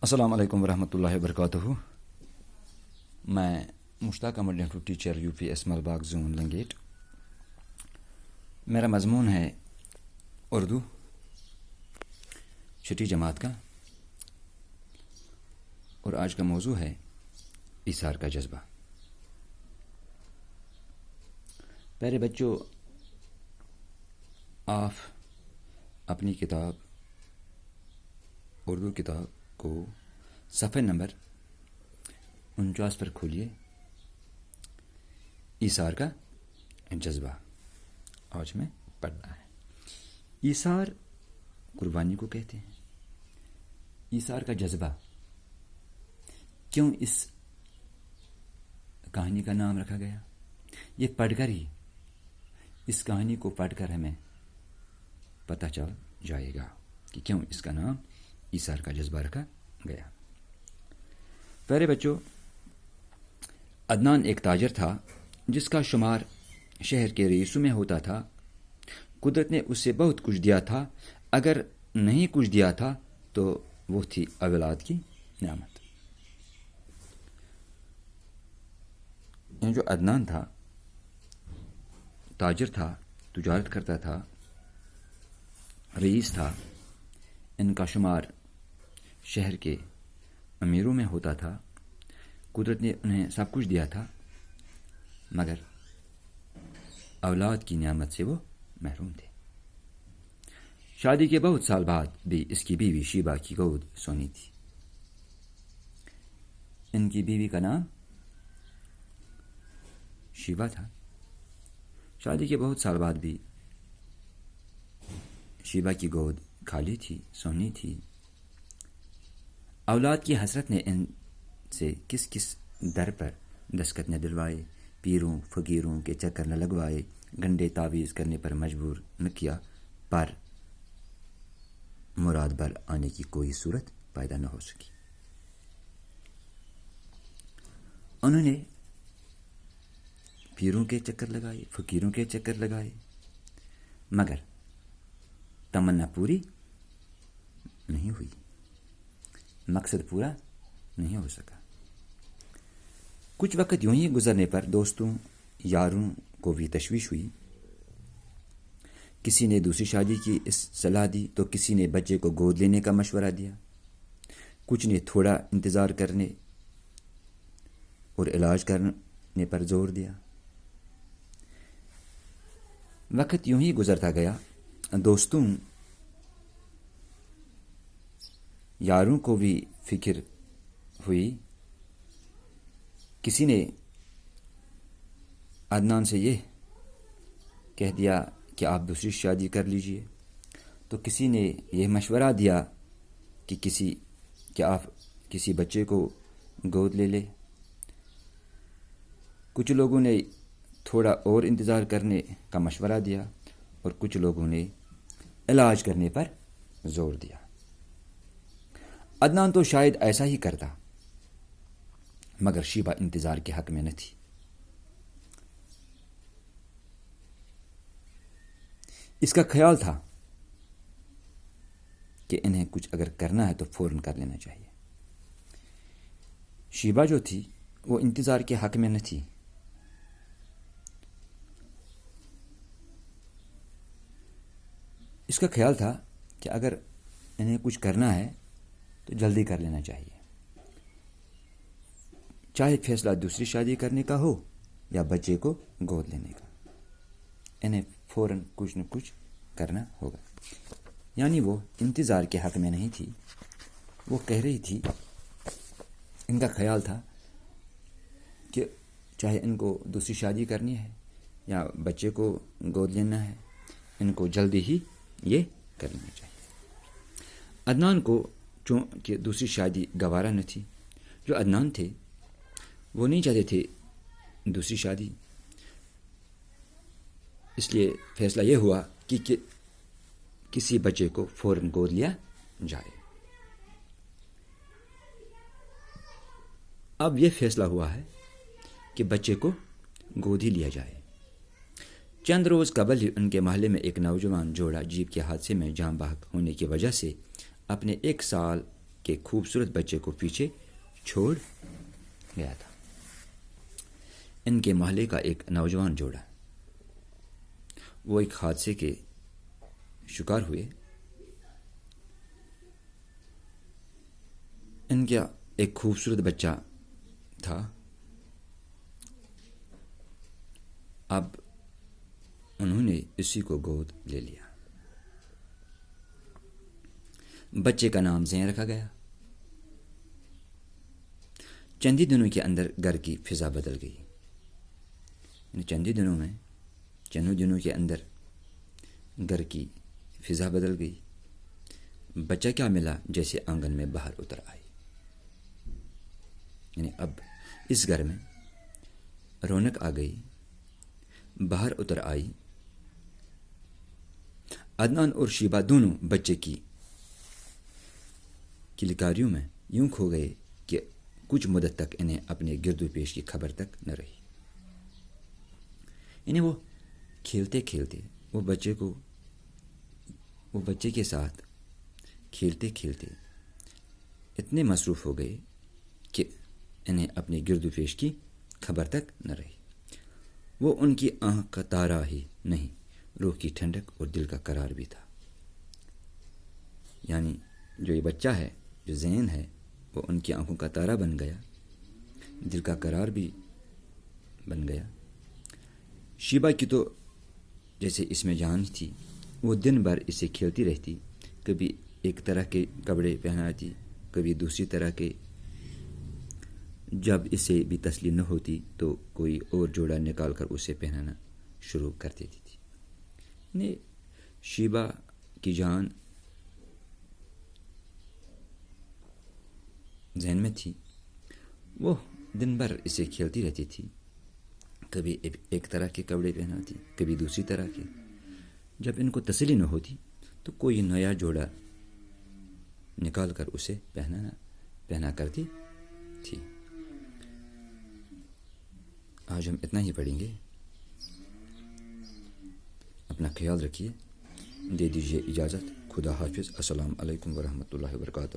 السلام علیکم ورحمۃ اللہ وبرکاتہ. میں مشتاق احمد ڈینٹو teacher U P S Malbagh zone Langate. میرا مضمون ہے اردو چھٹی جماعت کا، اور آج کا موضوع ہے ایثار کا جذبہ. پیارے بچوں، آپ اپنی کتاب اردو کتاب کو صفحہ نمبر 49 پر کھولیے. ایثار کا جذبہ آج میں پڑھنا ہے. ایثار قربانی کو کہتے ہیں. ایثار کا جذبہ کیوں اس کہانی کا نام رکھا گیا؟ یہ پڑھ کر ہی، اس کہانی کو پڑھ کر ہمیں پتہ چل جائے گا کہ کیوں اس کا نام ایثار کا جذبہ رکھا گیا. پیارے بچوں، عدنان ایک تاجر تھا جس کا شمار شہر کے رئیسوں میں ہوتا تھا. قدرت نے اسے بہت کچھ دیا تھا. اگر نہیں کچھ دیا تھا تو وہ تھی اولاد کی نعمت. یہ جو عدنان تھا، تاجر تھا، تجارت کرتا تھا، رئیس تھا. ان کا شمار شہر کے امیروں میں ہوتا تھا. قدرت نے انہیں سب کچھ دیا تھا، مگر اولاد کی نعمت سے وہ محروم تھے. شادی کے بہت سال بعد بھی اس کی بیوی شیبہ کی گود سونی تھی. ان کی بیوی کا نام شیبہ تھا. شادی کے بہت سال بعد بھی شیبہ کی گود خالی تھی، سونی تھی. اولاد کی حسرت نے ان سے کس کس در پر دستخط نہ دلوائے، پیروں فقیروں کے چکر نہ لگوائے، گنڈے تعویذ کرنے پر مجبور نہ کیا، پر مراد بر آنے کی کوئی صورت پیدا نہ ہو سکی. انہوں نے پیروں کے چکر لگائے، فقیروں کے چکر لگائے، مگر تمنا پوری نہیں ہوئی، مقصد پورا نہیں ہو سکا. کچھ وقت یوں ہی گزرنے پر دوستوں یاروں کو بھی تشویش ہوئی. کسی نے دوسری شادی کی صلاح دی تو کسی نے بچے کو گود لینے کا مشورہ دیا. کچھ نے تھوڑا انتظار کرنے اور علاج کرنے پر زور دیا. وقت یوں ہی گزرتا گیا. دوستوں یاروں کو بھی فکر ہوئی. کسی نے عدنان سے یہ کہہ دیا کہ آپ دوسری شادی کر لیجئے، تو کسی نے یہ مشورہ دیا کہ آپ کسی بچے کو گود لے لیں. کچھ لوگوں نے تھوڑا اور انتظار کرنے کا مشورہ دیا، اور کچھ لوگوں نے علاج کرنے پر زور دیا. عدنان تو شاید ایسا ہی کرتا، مگر شیبہ انتظار کے حق میں نہ تھی. اس کا خیال تھا کہ انہیں کچھ اگر کرنا ہے تو فوراً کر لینا چاہیے. شیبہ جو تھی وہ انتظار کے حق میں نہ تھی. اس کا خیال تھا کہ اگر انہیں کچھ کرنا ہے تو جلدی کر لینا چاہیے، چاہے فیصلہ دوسری شادی کرنے کا ہو یا بچے کو گود لینے کا. انہیں فوراً کچھ نہ کچھ کرنا ہوگا. یعنی وہ انتظار کے حق میں نہیں تھی. وہ کہہ رہی تھی، ان کا خیال تھا کہ چاہے ان کو دوسری شادی کرنی ہے یا بچے کو گود لینا ہے، ان کو جلدی ہی یہ کر لینا چاہیے. عدنان کو چونکہ دوسری شادی گوارا نہ تھی. جو عدنان تھے وہ نہیں چاہتے تھے دوسری شادی. اس لیے فیصلہ یہ ہوا کہ کسی بچے کو فوراً گود لیا جائے. اب یہ فیصلہ ہوا ہے کہ بچے کو گود ہی لیا جائے. چند روز قبل ہی ان کے محلے میں ایک نوجوان جوڑا جیپ کے حادثے میں جاں بحق ہونے کی وجہ سے اپنے 1 سال کے خوبصورت بچے کو پیچھے چھوڑ گیا تھا۔ ان کے محلے کا ایک نوجوان جوڑا، وہ ایک حادثے کے شکار ہوئے۔ ان کا ایک خوبصورت بچہ تھا، اب انہوں نے اسی کو گود لے لیا۔ بچے کا نام زین رکھا گیا۔ چند ہی دنوں کے اندر گھر کی فضا بدل گئی، چند دنوں کے اندر گھر کی فضا بدل گئی۔ بچہ کیا ملا جیسے آنگن میں باہر اتر آئی، اب اس گھر میں رونق آ گئی، باہر اتر آئی۔ عدنان اور شیبہ دونوں بچے کی کلکاریوں میں یوں کھو گئے کہ کچھ مدت تک انہیں اپنے گرد و پیش کی خبر تک نہ رہی۔ وہ کھیلتے کھیلتے وہ بچے کے ساتھ کھیلتے کھیلتے اتنے مصروف ہو گئے کہ انہیں اپنے گرد و پیش کی خبر تک نہ رہی۔ وہ ان کی آنکھ کا تارا ہی نہیں، روح کی ٹھنڈک اور دل کا قرار بھی تھا۔ جو یہ بچہ ہے، جو زین ہے، وہ ان کی آنکھوں کا تارا بن گیا، دل کا قرار بھی بن گیا۔ شیبہ کی تو جیسے اس میں جان تھی، وہ دن بھر اسے کھیلتی رہتی، کبھی ایک طرح کے کپڑے پہناتی، کبھی دوسری طرح کے۔ جب اسے بھی تسلی نہ ہوتی تو کوئی اور جوڑا نکال کر اسے پہنانا شروع کر دیتی تھی۔ شیبہ کی جان ذہن میں تھی، وہ دن بھر اسے کھیلتی رہتی تھی، کبھی ایک طرح کے کپڑے پہناتی، کبھی دوسری طرح کے۔ جب ان کو تسلی نہ ہوتی تو کوئی نیا جوڑا نکال کر اسے پہنا کرتی تھی۔ آج ہم اتنا ہی پڑھیں گے۔ اپنا خیال رکھیے، دے دیجیے اجازت۔ خدا حافظ۔ السلام علیکم ورحمۃ اللہ وبرکاتہ۔